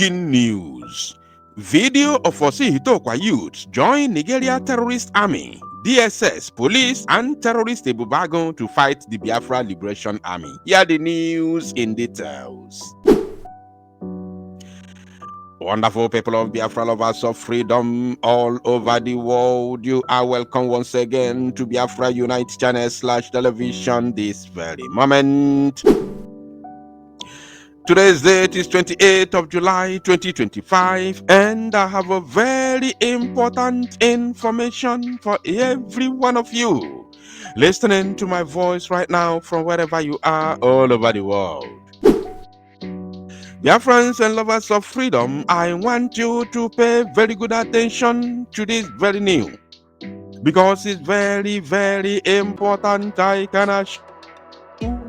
Breaking news. Video of Orsu-Ihiteokwa youths join Nigeria terrorist army, DSS, police, and terrorist Debunking to fight the Biafra Liberation Army. Here the news in details. Wonderful people of Biafra, lovers of freedom all over the world, you are welcome once again to Biafra Unite channel /television this very moment. Today's date is 28th of July 2025, and I have a very important information for every one of you listening to my voice right now from wherever you are all over the world. Dear friends and lovers of freedom, I want you to pay very good attention to this very news because it's very, very important. I can assure you.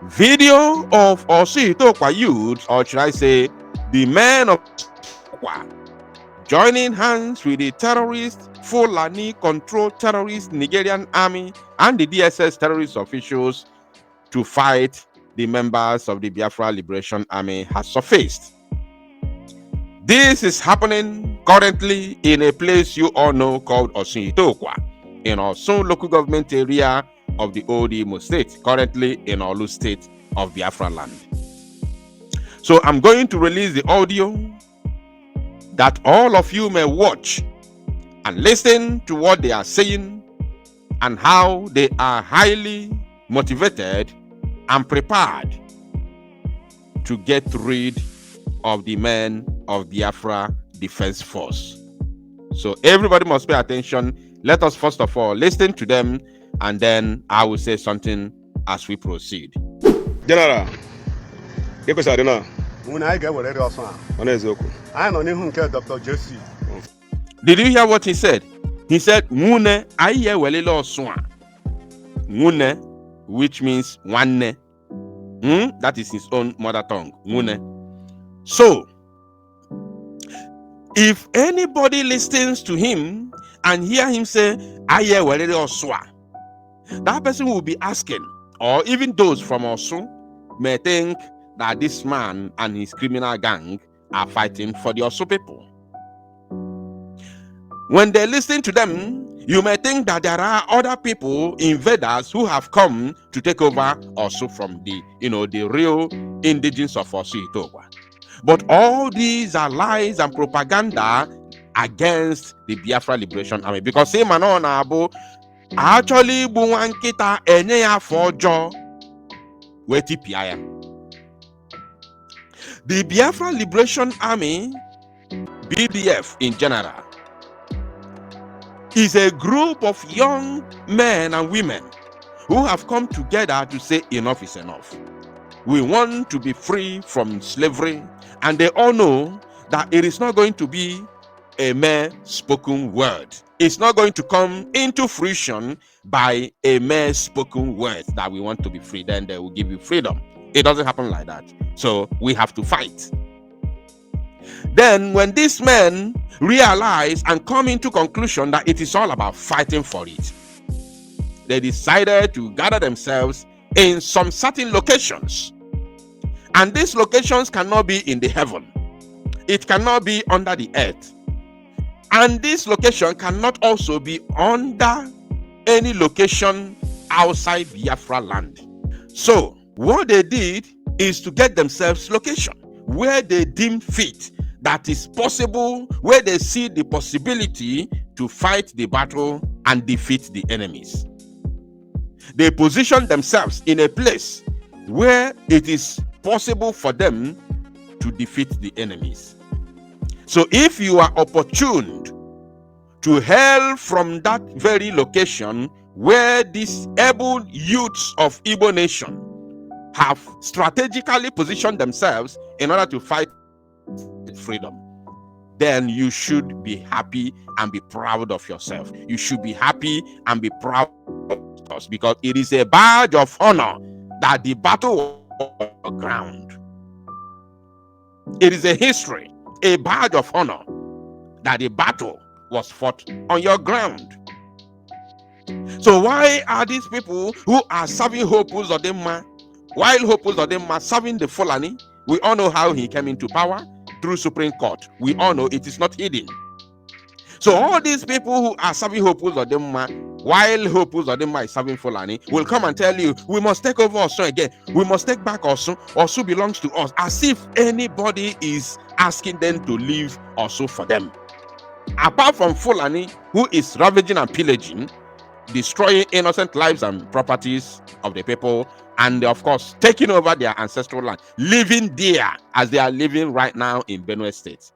Video of Orsu-Ihiteokwa youth, or should I say, the men of Orsu-Ihiteokwa, joining hands with the terrorist, Fulani-controlled terrorist Nigerian army and the DSS terrorist officials to fight the members of the Biafra Liberation Army has surfaced. This is happening currently in a place you all know called Orsu-Ihiteokwa, in Orsu local government area of the old Imo state, currently in Olu state of Biafra land. So I'm going to release the audio that all of you may watch and listen to what they are saying and how they are highly motivated and prepared to get rid of the men of Biafra Defense Force. So everybody must pay attention. Let us first of all listen to them, and then I will say something as we proceed. General, Did you hear what he said? He said, Mune aye welelo swa. Mune, which means one. That is his own mother tongue. Mune. So, if anybody listens to him and hear him say, aye welelo swa, that person will be asking, or even those from Orsu may think that this man and his criminal gang are fighting for the Orsu people. When they listen to them, you may think that there are other people, invaders, who have come to take over Orsu from the real indigenes of Orsu-Ihiteokwa. But all these are lies and propaganda against the Biafra Liberation Army, because him and on Abu actually buwankita enye ya fojo weti piaya. The Biafra Liberation Army, BDF in general, is a group of young men and women who have come together to say enough is enough. We want to be free from slavery, and they all know that it is not going to be a mere spoken word. It's not going to come into fruition by a mere spoken word that we want to be free, then they will give you freedom. It doesn't happen like that. So we have to fight. Then when these men realize and come into conclusion that it is all about fighting for it, they decided to gather themselves in some certain locations. And these locations cannot be in the heaven. It cannot be under the earth. And this location cannot also be under any location outside Biafra land. So what they did is to get themselves location where they deem fit that is possible, where they see the possibility to fight the battle and defeat the enemies. They position themselves in a place where it is possible for them to defeat the enemies. So if you are opportuned to hail from that very location where these able youths of Igbo nation have strategically positioned themselves in order to fight freedom, then you should be happy and be proud of yourself. You should be happy and be proud of us, because it is a badge of honor that the battle was on the ground. It is a history, a badge of honor that the battle was fought on your ground. So why are these people who are serving Hope Uzodinma, while Hope Uzodinma serving the Fulani, We all know how he came into power through Supreme Court. We all know it is not hidden. So all these people who are serving Hope Uzodinma, while Hope Uzodinma is serving Fulani, will come and tell you, we must take over Orsu again. We must take back Orsu. Orsu belongs to us. As if anybody is asking them to leave Orsu for them. Apart from Fulani, who is ravaging and pillaging, destroying innocent lives and properties of the people, and of course, taking over their ancestral land, living there as they are living right now in Benue State.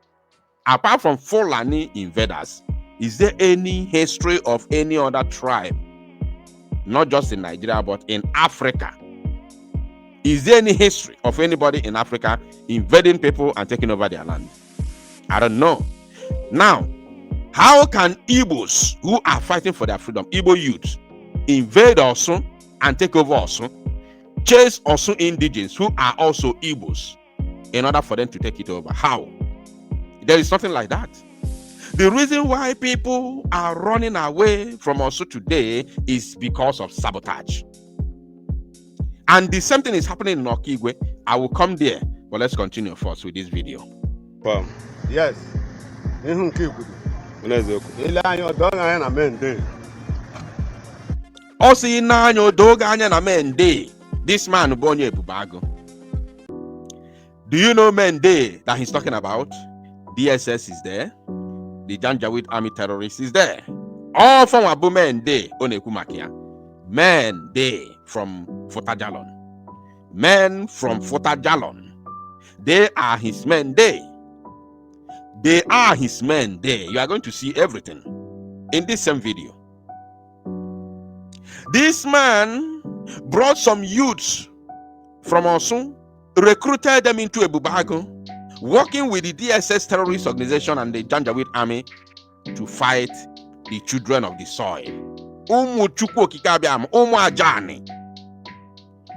Apart from Fulani invaders, is there any history of any other tribe, not just in Nigeria, but in Africa? Is there any history of anybody in Africa invading people and taking over their land? I don't know. Now, how can Igbos who are fighting for their freedom, Igbo youth, invade Orsu and take over Orsu, chase Orsu indigenes who are also Igbos in order for them to take it over? How? There is nothing like that. The reason why people are running away from Orsu today is because of sabotage. And the same thing is happening in Okigwe. I will come there, but let's continue first with this video. Yes. Osi nanyo doga anya na Mende. This man Bonye Bubago. Do you know Mende that he's talking about? DSS is there. The Janjaweed army terrorist is there. All from Abu Mende Onekumakia. Mende from Fotajalon. Men from Fotajalon. They are his men there. They are his men there. You are going to see everything in this same video. This man brought some youths from Orsu, recruited them into Ebubago, working with the DSS terrorist organization and the Janjaweed army to fight the children of the soil.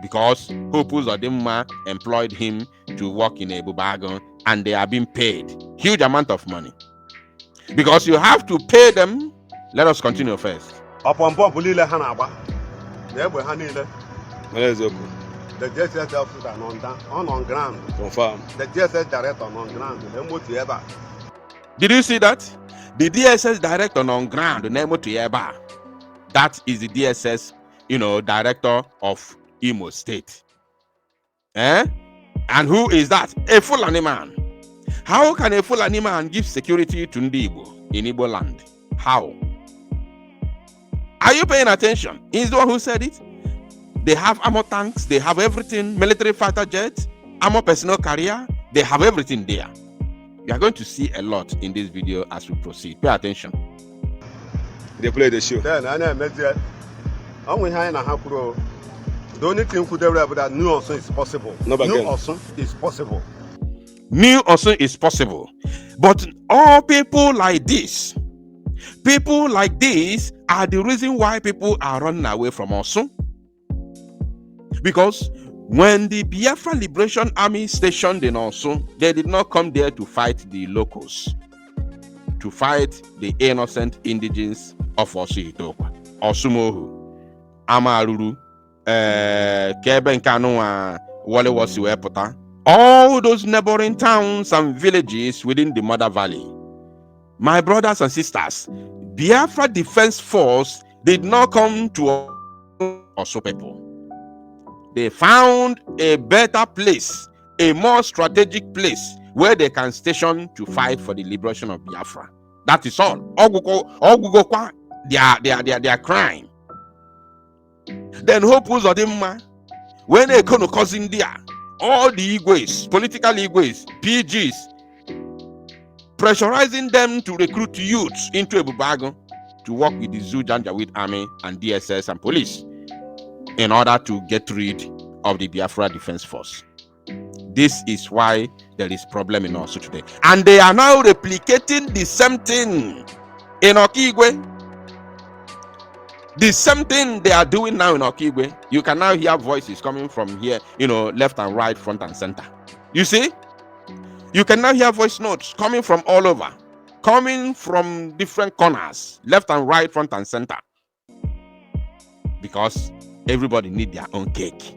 Because Hope Uzodinma employed him to work in Ebubago, and they are being paid huge amount of money. Because you have to pay them. Let us continue first. The JSS officer on ground. Confirm. The JSS director on ground. Did you see that? The DSS director on ground, that is the DSS, director of Imo State. And who is that? A Fulani man. How can a Fulani man give security to Ndibo in Igbo land? How? Are you paying attention? He's the one who said it. They have armor tanks, they have everything, military fighter jets, armor personnel carrier, they have everything there. You are going to see a lot in this video as we proceed. Pay attention. They play the show. The only thing could ever that new Orsu is possible. New Orsu is possible. New Orsu is possible. But all people like this are the reason why people are running away from Orsu. Because when the Biafra Liberation Army stationed in Orsu, they did not come there to fight the locals, to fight the innocent indigenes of Orsu-Ihiteokwa, Orsumohu, Amaruru, all those neighboring towns and villages within the Mother Valley. My brothers and sisters, Biafra Defense Force did not come to Orsu people. They found a better place, a more strategic place where they can station to fight for the liberation of Biafra. That is all. Their crime. Then Hope Uzodinma, when they come to cause India, all the Igwes, political Igwes, PGs, pressurizing them to recruit youths into Ebubago to work with the Zo Janjaweed army and DSS and police in order to get rid of the Biafra Defense Force. This is why there is problem in Orsu today. And they are now replicating the same thing in Okigwe. The same thing they are doing now in Okigwe. You can now hear voices coming from here, left and right, front and center. You see? You can now hear voice notes coming from all over, coming from different corners, left and right, front and center. Because everybody needs their own cake.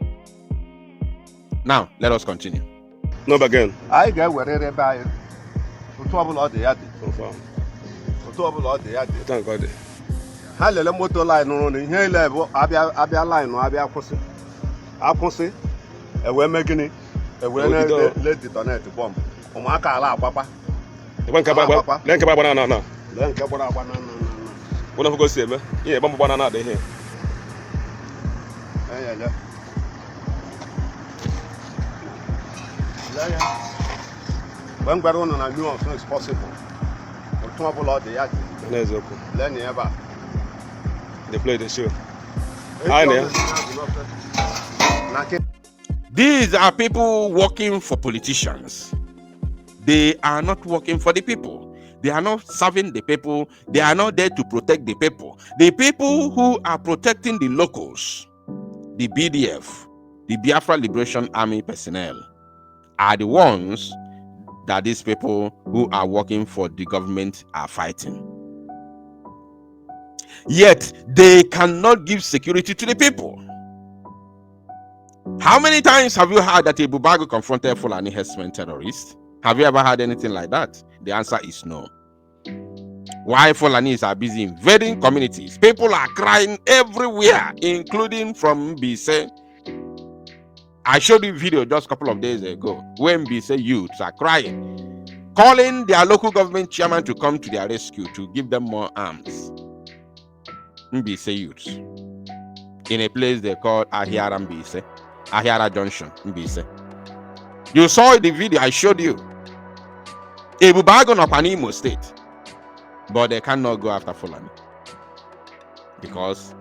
Now, let us continue. No again. I get wherever by to trouble all the yard. To trouble all the yard. Thank God. Halele motor line no ni here level abia line no abia kwụsị. Akwụsị. E we megini. E we let detonate bomb. Ụmụaka ala agbakwa. Len ke ba na. Len ke gbara agba na. Wona go see eme. Ihe bomb gbana na dey here. Yeah. When we run on a new also is possible. But two of all the yard. Learn ever. They play the show. These are people working for politicians. They are not working for the people. They are not serving the people. They are not there to protect the people. The people who are protecting the locals, the BDF, the Biafra Liberation Army personnel, are the ones that these people who are working for the government are fighting. Yet they cannot give security to the people. How many times have you heard that a Bubago confronted Fulani herdsmen terrorists? Have you ever heard anything like that? The answer is no. Why Fulanis are busy invading communities? People are crying everywhere, including from Bise. I showed you a video just a couple of days ago when Bise youths are crying, calling their local government chairman to come to their rescue to give them more arms. Bise youths in a place they call Ahiara Bise, Ahiara Junction, Bise. You saw the video I showed you. Ebubagon of an Imo state, but they cannot go after Fulani because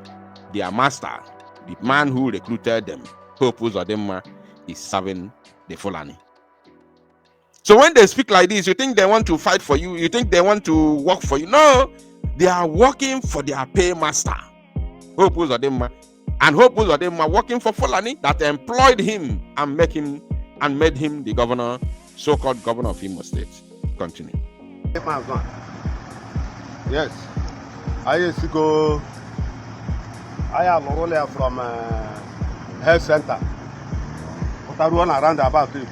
their master, the man who recruited them, Hope Uzodinma, is serving the Fulani. So when they speak like this, you think they want to fight for you? You think they want to work for you? No, they are working for their paymaster, Hope Uzodinma, and Hope Uzodinma working for Fulani that employed him and made him the governor, so-called governor of Imo State. Continue. Yes, I used to go. I am a from health center. But I run around about it.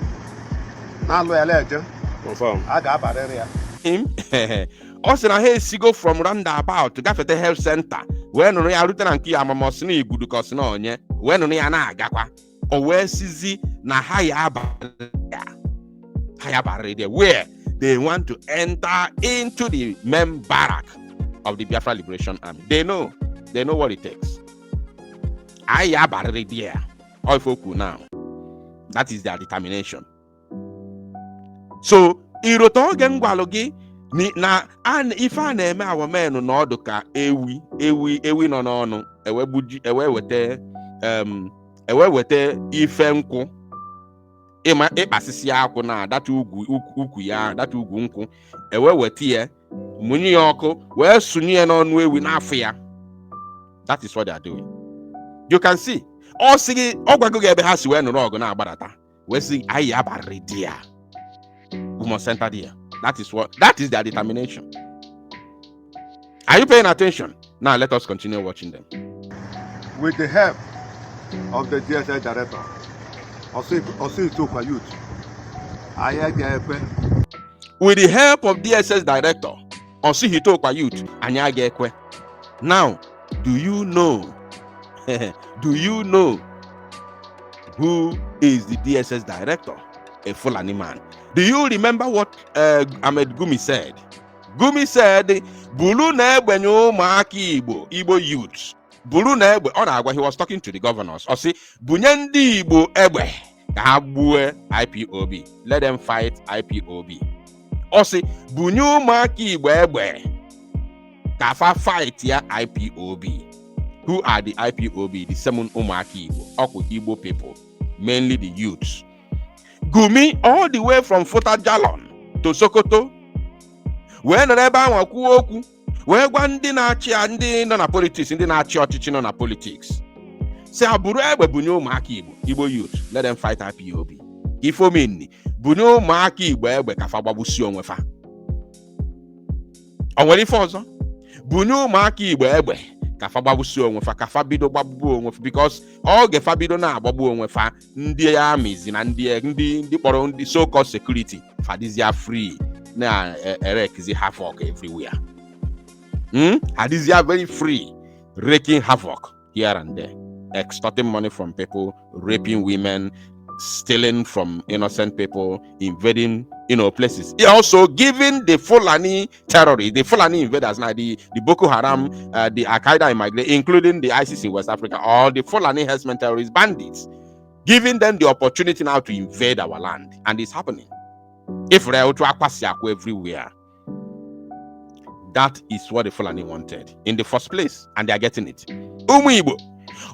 Now we are legend. Confirm. I got bad area. Him. Also, I hear go from roundabout to go to the health center. When we are looking at Kia Mamosni, good because no, yeah. When we are not Gakwa or where Sizi na higher barrier where they want to enter into the main barrack of the Biafra Liberation Army. They know what it takes. Higher barrier. All folk now. That is their determination. So, Iroto Gengwalogi ni na an if I name our men no doka ewi no ewe buji ewe wete ifenku ema ekpasisi akwu na that ugwu ya that ugwu nku ewe wete ye munyi ya oku we sunye no nu ewi na afu ya. That is what they are doing. You can see all sigi ogwago ga ebe ha si we nuru ogu na agbadata we see ayi abare dia. We must enter there. That is their determination. Are you paying attention? Now let us continue watching them. With the help of the DSS director, Orsu-Ihiteokwa youth, with the help of DSS director, Orsu-Ihiteokwa youth, Anyagekwe. Now, do you know who is the DSS director? A Fulani man. Do you remember what Ahmed Gumi said? Gumi said, Bulu na egbe nyo maaki Igbo youths. Bulu na egbe, he was talking to the governors. Or say, Bunyendi Igbo egbe, kahabue IPOB. Let them fight IPOB. Or say, Bunyu maaki Igbo egbe, kafa fight ya IPOB. Who are the IPOB? The Semun Umaki Igbo people, mainly the youths. Gumi all the way from Fota Jalon to Sokoto. When Reba Wakuoku, where one dinachi and na politics, in the nachi or na politics. Say Aburebe Bunyo Maki Igbo youth, let them fight IPOB. Ifo mini, Bunyo Maki Igbo Kafababusion wefa. On what if also? Bunyo Maki Igbo kafa gbabusi onwe fa kafa bido gbagbu onwe fa because oge fa bido na agbagbu onwe fa ndị armies na ndị kpọrọ ndị so-called security fadizia free na erekzi havoc everywhere. Hadizia very free, wreaking havoc here and there, extorting money from people, raping women, stealing from innocent people, invading places. He also giving the Fulani terrorists, the Fulani invaders, now the Boko Haram, the Al-Qaeda immigrants, including the ISIS in West Africa, or the Fulani herdsmen terrorist bandits, giving them the opportunity now to invade our land. And it's happening. If everywhere. That is what the Fulani wanted in the first place, and they are getting it. Umuibo.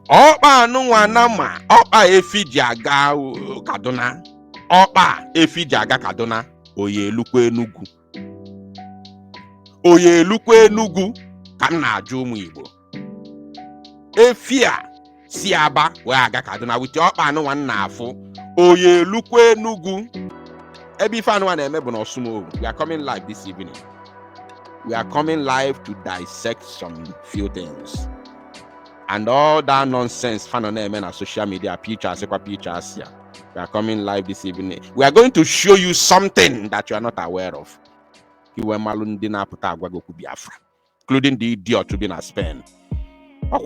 Opa nwanama, opa efijaga Kaduna. Opa efijaga Kaduna. Oyelukwe Enugu. Oyelukwe Enugu kana ajụ Umuibo. Efia siaba we aga Kaduna with opa no one na-afụ. Oyelukwe Enugu. Ebi fan one eme bụ n'Osumo. We are coming live this evening. We are coming live to dissect some few things. And all that nonsense fan on them on social media, pictures. We are coming live this evening. We are going to show you something that you are not aware of. Including the idiot to be in Spain. Are you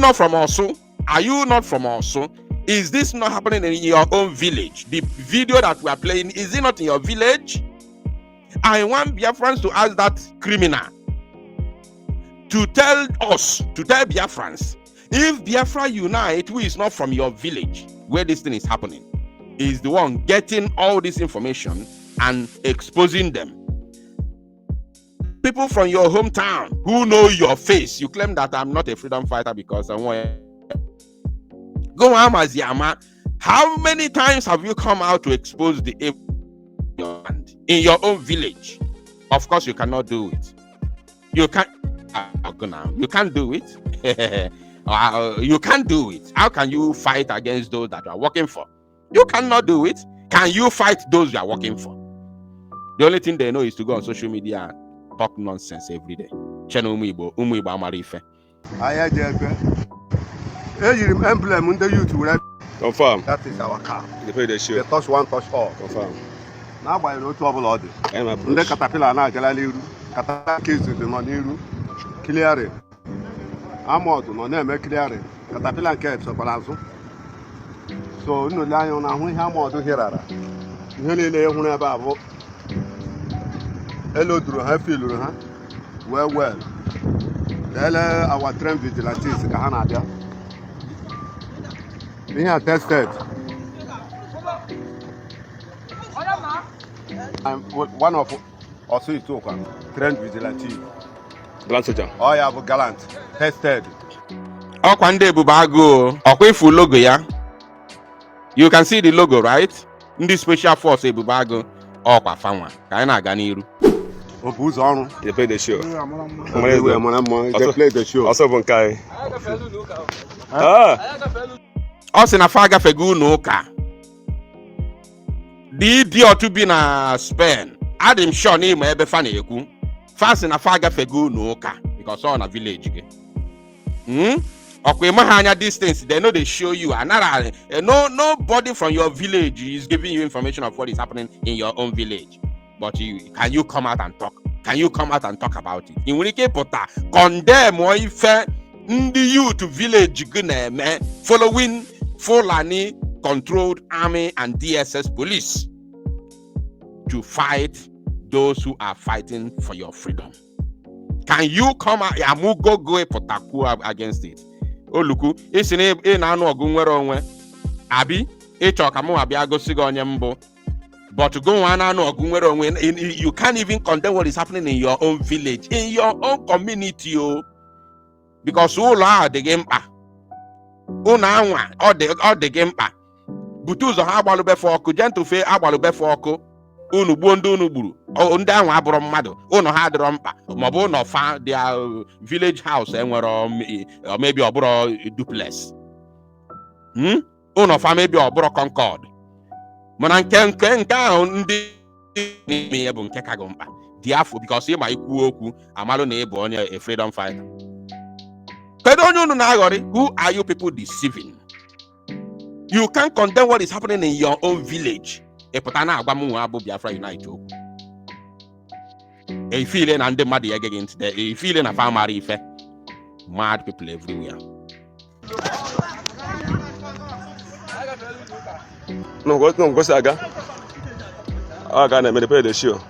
not from Orsu? Are you not from Orsu? Is this not happening in your own village? The video that we are playing, is it not in your village? I want Biafrans to ask that criminal to tell Biafrans, if Biafra unite, who is not from your village where this thing is happening, is the one getting all this information and exposing them. People from your hometown who know your face, you claim that I'm not a freedom fighter because I'm Go Yama. How many times have you come out to expose the evil in your own village? Of course, you cannot do it. You can't. You can't do it. You can't do it. How can you fight against those that you are working for? You cannot do it. Can you fight those you are working for? The only thing they know is to go on social media and talk nonsense every day. Umuibo amarife. Emblem the youth will Confirm. that is our car. They play the show. The touch one, touch all. Confirm. Now by no trouble order. The caterpillar now Galaliru, caterpillar case the Maniru, clearing. Amod no name clearing. Caterpillar caps of Palazzo. So no lion and we have more to hear. Nearly lay on about. Hello, Drew, I feel, huh? Well. Our train vigilantes, Canada. We have tested. I'm one of Orsu-Ihiteokwa, trained vigilante. Gallant soldier. Oh, yeah, gallant. Tested. Okwande Bubago. Okwefu logo ya. You can see the logo, right? In this special force Bubago. Okwa fanwa. Kaina ganiru. They play the show. They play the show. Also Bunkai. Us in a faga fegu no ka. The idiot to be na Spain. Adam sure name ebe fane eku. Fast in a faga fegu no ka because all na village. Okay, mahanya distance. They know they show you. Another nobody from your village is giving you information of what is happening in your own village. But can you come out and talk? Can you come out and talk about it? In Wiki Pota, condemn or if the youth village following Fulani controlled army and DSS police to fight those who are fighting for your freedom. Can you come out go against it? Oh look, it's in a Abi, but to go on you can't even condemn what is happening in your own village, in your own community, because all are the game all the game butuzo ha agbalube foko gentle fe agbalube foko unu gbondo unu gburu ndị anwa abụrụ mmadụ unu ha adịrọ mkpa maọbụ unu fa their village house enwere maybe ọbụrụ duplex unu fa maybe ọbụrụ concord mana nke ahụ ndị Therefore, because you might a freedom fighter. Who are you people deceiving? You can't condemn what is happening in your own village. Biafra Unite. A feeling and the mad against the feeling of our mad people everywhere. No, Saga. I got a pay the show.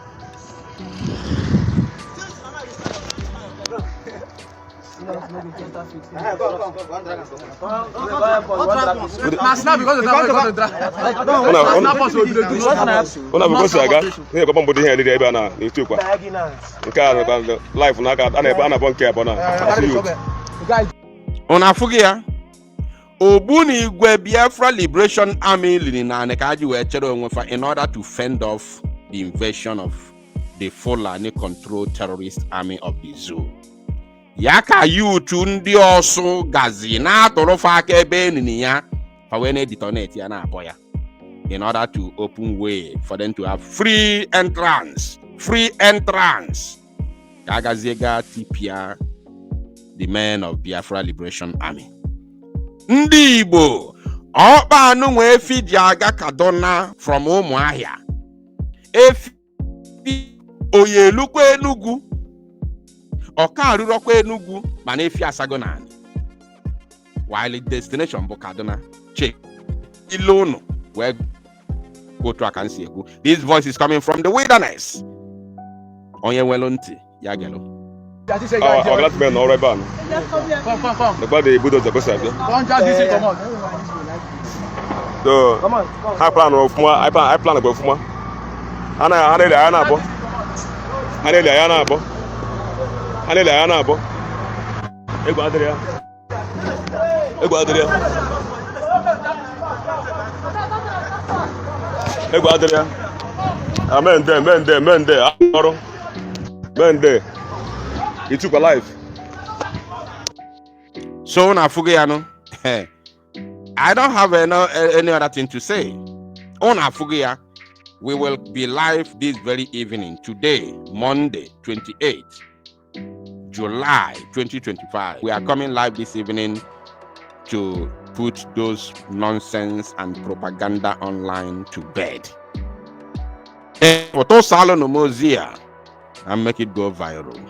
Obunigwe Biafra Liberation Army in order to fend off the invasion of the Fulani controlled terrorist army of the Zo. Yaka you tundi also gazina torofa kebe niya pawene detonate yana boya in order to open way for them to have free entrance. Kagazega tipia, the men of Biafra Liberation Army. Ndị Igbo ọkpa anụ nwe efi ji aga Kaduna from Ụmụahịa. Efi oyelukwa Enugu. Ọka arụrọkwa Enugu mana efi asago na. While the destination bụ Kaduna. Check. Ilono where go to akansi ekwu. This voice is coming from the wilderness. Onye welonti ya gelo. Oh, glad men all right ban. Come. The body budo the bossa. So, I plan of more. I plan about more. Ana bo. Ego Adria. Amen there. He took a life. So Nafugiano, I don't have any other thing to say. On Afugia, we will be live this very evening, today, Monday, 28th July 2025. We are coming live this evening to put those nonsense and propaganda online to bed. And make it go viral.